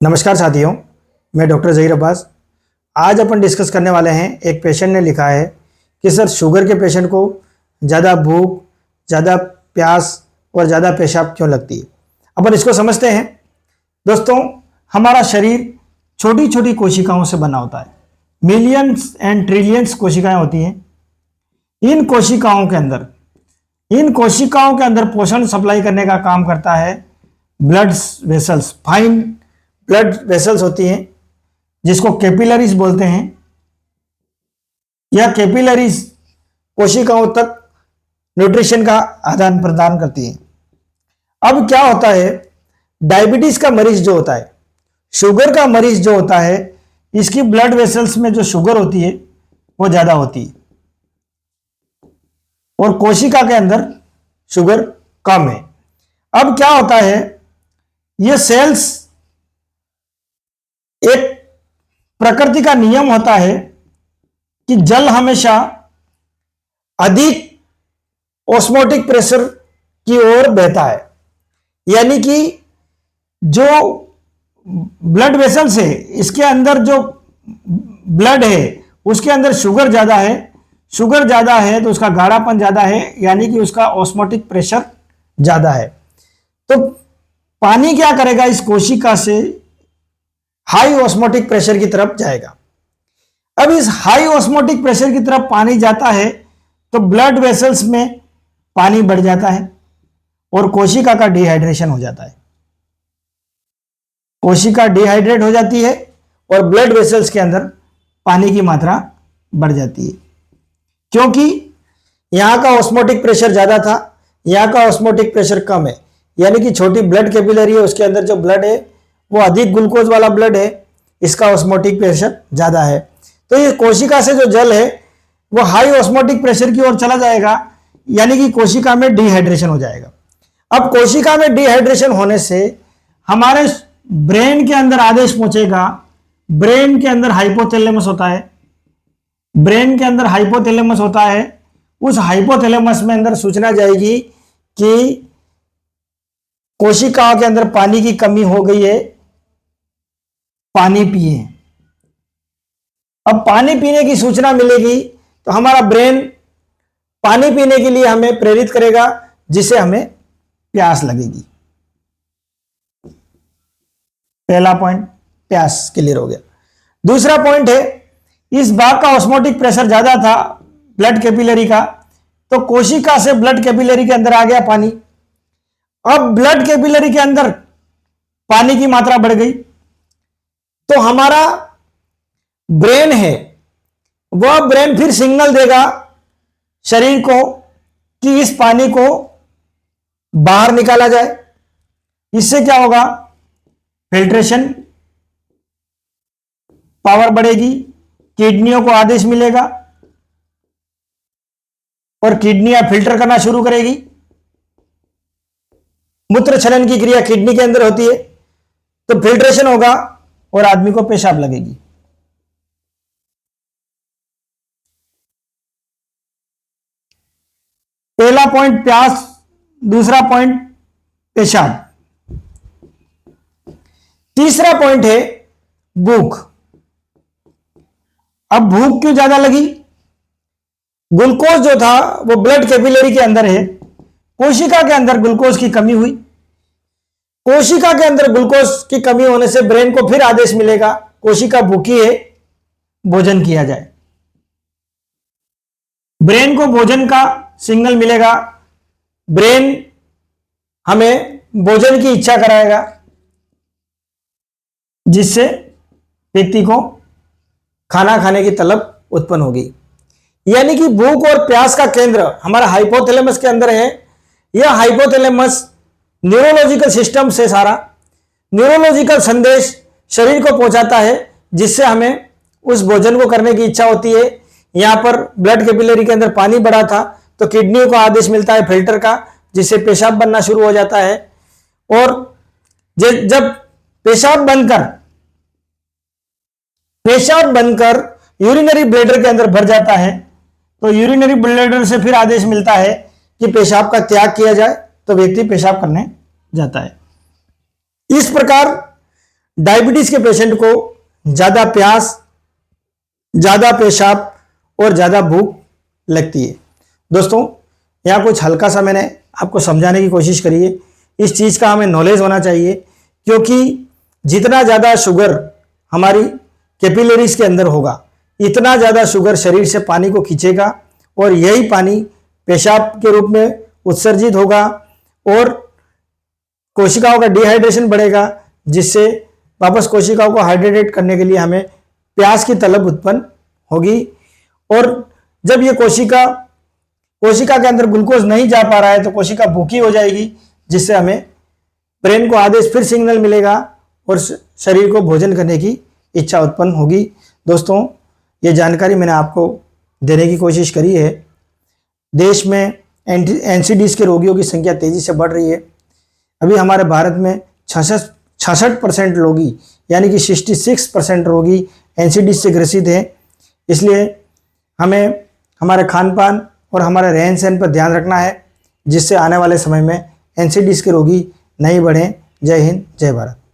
नमस्कार साथियों, मैं डॉक्टर ज़हीर अब्बास। आज अपन डिस्कस करने वाले हैं, एक पेशेंट ने लिखा है कि सर शुगर के पेशेंट को ज़्यादा भूख, ज़्यादा प्यास और ज़्यादा पेशाब क्यों लगती है। अपन इसको समझते हैं। दोस्तों, हमारा शरीर छोटी छोटी कोशिकाओं से बना होता है। मिलियंस एंड ट्रिलियंस कोशिकाएं होती हैं। इन कोशिकाओं के अंदर पोषण सप्लाई करने का काम करता है blood vessels. Fine blood vessels होती हैं जिसको कैपिलरीज बोलते हैं। यह कैपिलरीज कोशिकाओं तक न्यूट्रिशन का आदान प्रदान करती हैं। अब क्या होता है, डायबिटीज का मरीज जो होता है, शुगर का मरीज जो होता है, इसकी ब्लड वेसल्स में जो शुगर होती है वो ज्यादा होती है और कोशिका के अंदर शुगर कम है। अब क्या होता है, ये सेल्स, एक प्रकृति का नियम होता है कि जल हमेशा अधिक ऑस्मोटिक प्रेशर की ओर बहता है। यानी कि जो ब्लड वेसल्स है, इसके अंदर जो ब्लड है उसके अंदर शुगर ज्यादा है। शुगर ज्यादा है तो उसका गाढ़ापन ज्यादा है, यानी कि उसका ऑस्मोटिक प्रेशर ज्यादा है। तो पानी क्या करेगा, इस कोशिका से हाई ऑस्मोटिक प्रेशर की तरफ जाएगा। अब इस हाई ऑस्मोटिक प्रेशर की तरफ पानी जाता है तो ब्लड वेसल्स में पानी बढ़ जाता है और कोशिका का डिहाइड्रेशन हो जाता है। कोशिका डिहाइड्रेट हो जाती है और ब्लड वेसल्स के अंदर पानी की मात्रा बढ़ जाती है, क्योंकि यहां का ऑस्मोटिक प्रेशर ज्यादा था, यहां का ऑस्मोटिक प्रेशर कम है। यानी कि छोटी ब्लड कैपिलरी है, उसके अंदर जो ब्लड है वो अधिक ग्लूकोज वाला ब्लड है, इसका ऑस्मोटिक प्रेशर ज्यादा है। तो ये कोशिका से जो जल है वो हाई ऑस्मोटिक प्रेशर की ओर चला जाएगा, यानी कि कोशिका में डिहाइड्रेशन हो जाएगा। अब कोशिका में डिहाइड्रेशन होने से हमारे ब्रेन के अंदर आदेश पहुंचेगा। ब्रेन के अंदर हाइपोथैलेमस होता है। ब्रेन के अंदर हाइपोथैलेमस होता है। उस हाइपोथैलेमस में अंदर सूचना जाएगी कि कोशिकाओं के अंदर पानी की कमी हो गई है, पानी पिए। अब पानी पीने की सूचना मिलेगी तो हमारा ब्रेन पानी पीने के लिए हमें प्रेरित करेगा, जिससे हमें प्यास लगेगी। पहला पॉइंट प्यास क्लियर हो गया। दूसरा पॉइंट है, इस भाग का ऑस्मोटिक प्रेशर ज्यादा था ब्लड कैपिलरी का, तो कोशिका से ब्लड कैपिलरी के अंदर आ गया पानी। अब ब्लड कैपिलरी के अंदर पानी की मात्रा बढ़ गई तो हमारा ब्रेन है, वह ब्रेन फिर सिग्नल देगा शरीर को कि इस पानी को बाहर निकाला जाए। इससे क्या होगा, फिल्ट्रेशन पावर बढ़ेगी, किडनियों को आदेश मिलेगा और किडनियां फिल्टर करना शुरू करेगी। मूत्र क्षरण की क्रिया किडनी के अंदर होती है, तो फिल्ट्रेशन होगा और आदमी को पेशाब लगेगी। पहला पॉइंट प्यास, दूसरा पॉइंट पेशाब। तीसरा पॉइंट है भूख। अब भूख क्यों ज्यादा लगी? ग्लूकोज जो था वो ब्लड कैपिलरी के अंदर है, कोशिका के अंदर ग्लूकोज की कमी हुई। कोशिका के अंदर ग्लूकोज की कमी होने से ब्रेन को फिर आदेश मिलेगा, कोशिका भूखी है, भोजन किया जाए। ब्रेन को भोजन का सिग्नल मिलेगा, ब्रेन हमें भोजन की इच्छा कराएगा, जिससे व्यक्ति को खाना खाने की तलब उत्पन्न होगी। यानी कि भूख और प्यास का केंद्र हमारा हाइपोथैलेमस के अंदर है। यह हाइपोथैलेमस न्यूरोलॉजिकल सिस्टम से सारा न्यूरोलॉजिकल संदेश शरीर को पहुंचाता है, जिससे हमें उस भोजन को करने की इच्छा होती है। यहां पर ब्लड कैपिलरी के अंदर पानी बढ़ा था तो किडनियों को आदेश मिलता है फिल्टर का, जिससे पेशाब बनना शुरू हो जाता है। और जब पेशाब बनकर यूरिनरी ब्लैडर के अंदर भर जाता है तो यूरिनरी ब्लैडर से फिर आदेश मिलता है कि पेशाब का त्याग किया जाए, तो व्यक्ति पेशाब करने जाता है। इस प्रकार डायबिटीज के पेशेंट को ज़्यादा प्यास, ज़्यादा पेशाब और ज़्यादा भूख लगती है। दोस्तों, यहाँ कुछ हल्का सा मैंने आपको समझाने की कोशिश करी है। इस चीज़ का हमें नॉलेज होना चाहिए, क्योंकि जितना ज़्यादा शुगर हमारी कैपिलरीज के अंदर होगा, इतना ज़्यादा शुगर शरीर से पानी को खींचेगा और यही पानी पेशाब के रूप में उत्सर्जित होगा और कोशिकाओं का डिहाइड्रेशन बढ़ेगा, जिससे वापस कोशिकाओं को हाइड्रेट करने के लिए हमें प्यास की तलब उत्पन्न होगी। और जब ये कोशिका के अंदर ग्लूकोज नहीं जा पा रहा है तो कोशिका भूखी हो जाएगी, जिससे हमें ब्रेन को आदेश फिर सिग्नल मिलेगा और शरीर को भोजन करने की इच्छा उत्पन्न होगी। दोस्तों, ये जानकारी मैंने आपको देने की कोशिश करी है। देश में एनसीडीज के रोगियों की संख्या तेजी से बढ़ रही है। अभी हमारे भारत में 66% रोगी यानी कि 66% रोगी एनसीडीज से ग्रसित हैं। इसलिए हमें हमारे खान पान और हमारे रहन सहन पर ध्यान रखना है, जिससे आने वाले समय में एनसीडीज के रोगी नहीं बढ़ें। जय हिंद, जय भारत।